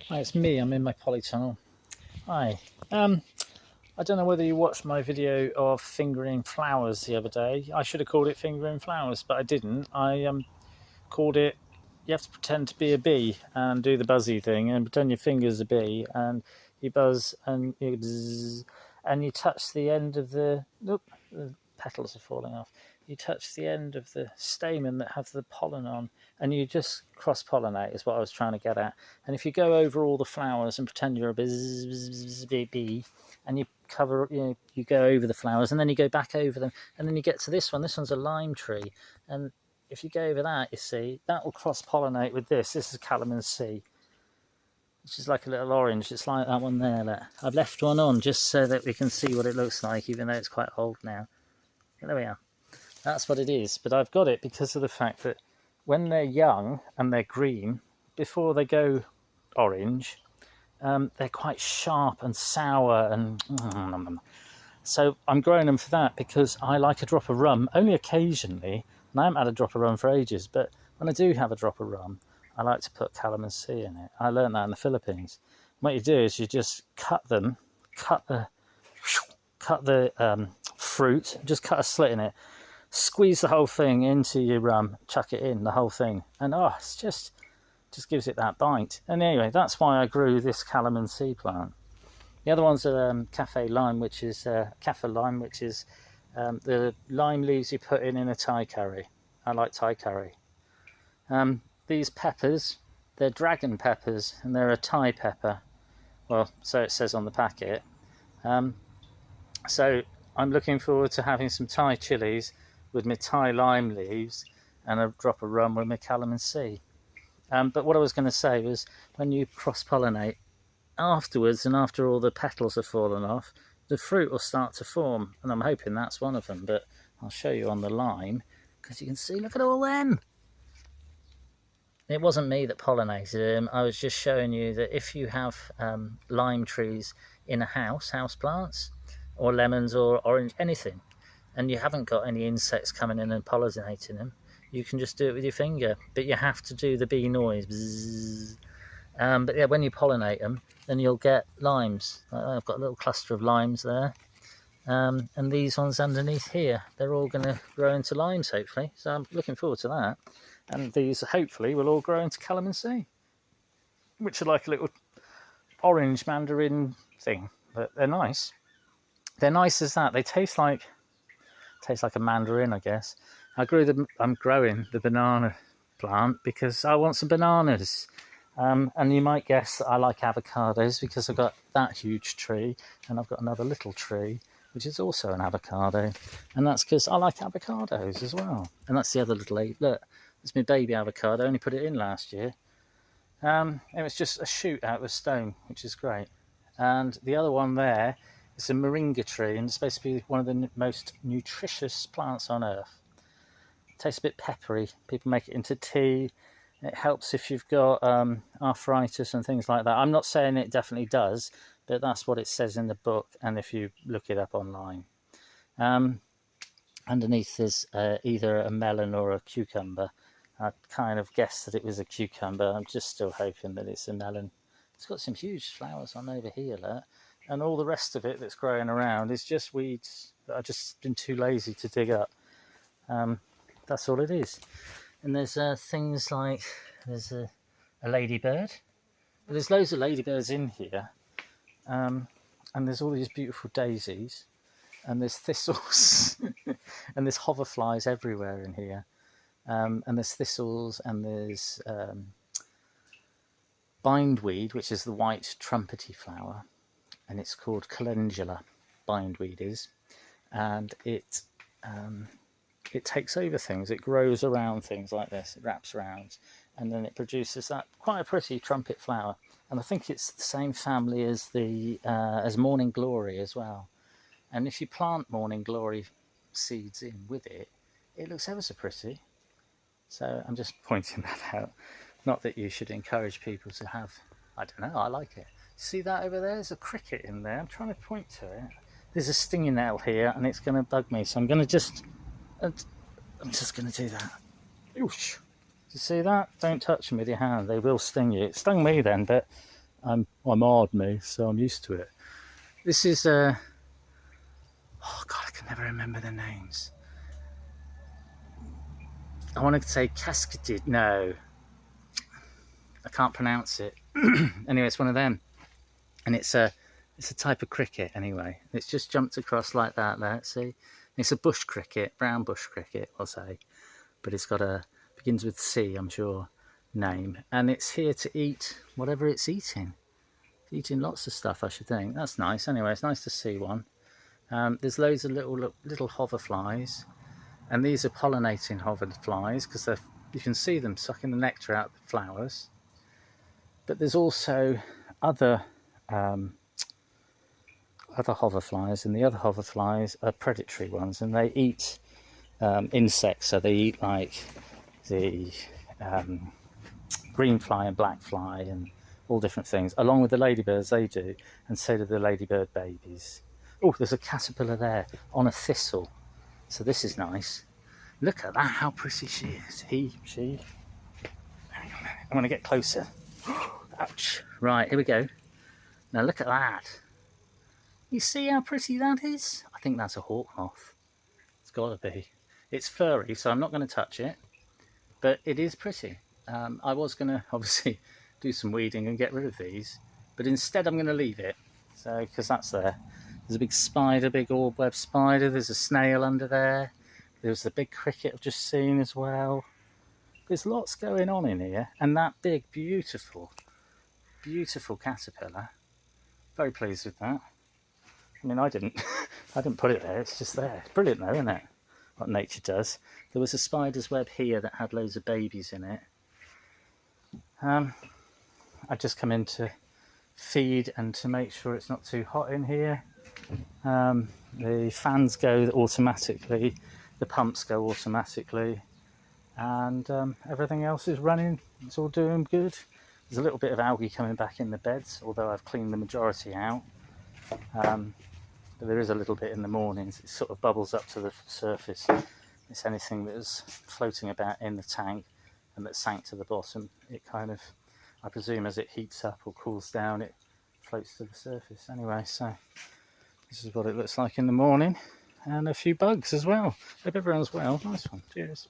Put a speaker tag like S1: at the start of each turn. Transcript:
S1: Hi, it's me. I'm in my polytunnel. Hi. I don't know whether you watched my video of fingering flowers the other day. I should have called it fingering flowers, but I didn't. I called it. You have to pretend to be a bee and do the buzzy thing, and pretend your finger's a bee, and you buzz and you bzz, and you touch the end of the. Look, the petals are falling off. You touch the end of the stamen that have the pollen on, and you just cross-pollinate. Is what I was trying to get at. And if you go over all the flowers and pretend you're a bee, and you cover, you go over the flowers, and then you go back over them, and then you get to this one. This one's a lime tree, and if you go over that, you see, that will cross-pollinate with this. This is calamansi, which is like a little orange. It's like that one there. Look. I've left one on just so that we can see what it looks like, even though it's quite old now. And there we are. That's what it is. But I've got it because of the fact that when they're young and they're green, before they go orange, they're quite sharp and sour and... So I'm growing them for that because I like a drop of rum, only occasionally, and I haven't had a drop of rum for ages, but when I do have a drop of rum, I like to put calamansi in it. I learned that in the Philippines. What you do is you just cut the fruit, just cut a slit in it, squeeze the whole thing into your rum, chuck it in, the whole thing, and it's just gives it that bite. And anyway, that's why I grew this calamansi plant. The other one's a kaffir lime, which is the lime leaves you put in a Thai curry. I like Thai curry. These peppers, they're dragon peppers, and they're a Thai pepper. Well, so it says on the packet. So I'm looking forward to having some Thai chilies with my Thai lime leaves and a drop of rum with my calamansi. But what I was going to say was, when you cross-pollinate, afterwards, and after all the petals have fallen off, the fruit will start to form, and I'm hoping that's one of them, but I'll show you on the lime, because you can see, look at all them. It wasn't me that pollinated them. I was just showing you that if you have lime trees in a house plants, or lemons or orange, anything, and you haven't got any insects coming in and pollinating them, you can just do it with your finger, but you have to do the bee noise. Bzzz. But yeah, when you pollinate them, then you'll get limes. I've got a little cluster of limes there. And these ones underneath here, they're all going to grow into limes, hopefully. So I'm looking forward to that. And these, hopefully, will all grow into calamansi, which are like a little orange mandarin thing. But they're nice. They're nice as that. They taste like a mandarin, I guess. I'm growing the banana plant because I want some bananas. And you might guess that I like avocados because I've got that huge tree, and I've got another little tree which is also an avocado, and that's because I like avocados as well. And that's the other little look, it's my baby avocado. I only put it in last year. It was just a shoot out of a stone, which is great. And the other one there is a moringa tree, and it's supposed to be one of the most nutritious plants on earth. It tastes a bit peppery. People make it into tea. It helps if you've got arthritis and things like that. I'm not saying it definitely does, but that's what it says in the book, and if you look it up online. Underneath there's either a melon or a cucumber. I kind of guessed that it was a cucumber. I'm just still hoping that it's a melon. It's got some huge flowers on over here, look. And all the rest of it that's growing around is just weeds that I've just been too lazy to dig up. That's all it is. And there's things like, there's a ladybird. There's loads of ladybirds in here. And there's all these beautiful daisies. And there's thistles. And there's hoverflies everywhere in here. And there's thistles, and there's bindweed, which is the white trumpety flower. And it's called calendula, bindweed is. And it takes over things. It grows around things like this. It wraps around, and then it produces that quite a pretty trumpet flower. And I think it's the same family as as morning glory as well. And if you plant morning glory seeds in with it, it looks ever so pretty. So I'm just pointing that out. Not that you should encourage people to have. I don't know. I like it. See that over there? There's a cricket in there. I'm trying to point to it. There's a stinging nettle here, and it's going to bug me. So I'm going to just. I'm just going to do that. Oosh. You see that? Don't touch them with your hand. They will sting you. It stung me then, but I'm hard me, so I'm used to it. This is oh god, I can never remember the names. I want to say Cascaded. No, I can't pronounce it. Anyway, it's one of them, and it's a type of cricket anyway. It's just jumped across like that there. See, it's a bush cricket, brown bush cricket, I'll say, but it's got a begins with C, I'm sure, name, and it's here to eat whatever it's eating. It's eating lots of stuff, I should think. That's nice. Anyway, it's nice to see one. There's loads of little hoverflies, and these are pollinating hoverflies because you can see them sucking the nectar out of the flowers. But there's also other hoverflies, and the other hoverflies are predatory ones, and they eat insects. So they eat like the green fly and black fly and all different things, along with the ladybirds. They do, and so do the ladybird babies. Oh, there's a caterpillar there on a thistle, so this is nice. Look at that, how pretty she is. She. Hang on a minute, I'm going to get closer. Ouch. Right, here we go. Now look at that. You see how pretty that is? I think that's a hawk moth. It's got to be. It's furry, so I'm not going to touch it, but it is pretty. I was going to obviously do some weeding and get rid of these, but instead I'm going to leave it. So, because that's there. There's a big spider, big orb web spider. There's a snail under there. There's the big cricket I've just seen as well. There's lots going on in here, and that big, beautiful caterpillar. Very pleased with that. I mean, I didn't put it there. It's just there. It's brilliant, though, isn't it? What nature does. There was a spider's web here that had loads of babies in it. I just come in to feed and to make sure it's not too hot in here. The fans go automatically, the pumps go automatically, and everything else is running. It's all doing good. There's a little bit of algae coming back in the beds, although I've cleaned the majority out. But there is a little bit in the mornings. It sort of bubbles up to the surface. It's anything that was floating about in the tank and that sank to the bottom. It kind of, I presume, as it heats up or cools down, it floats to the surface. Anyway, so this is what it looks like in the morning, and a few bugs as well. Hope everyone's well. Nice one. Cheers.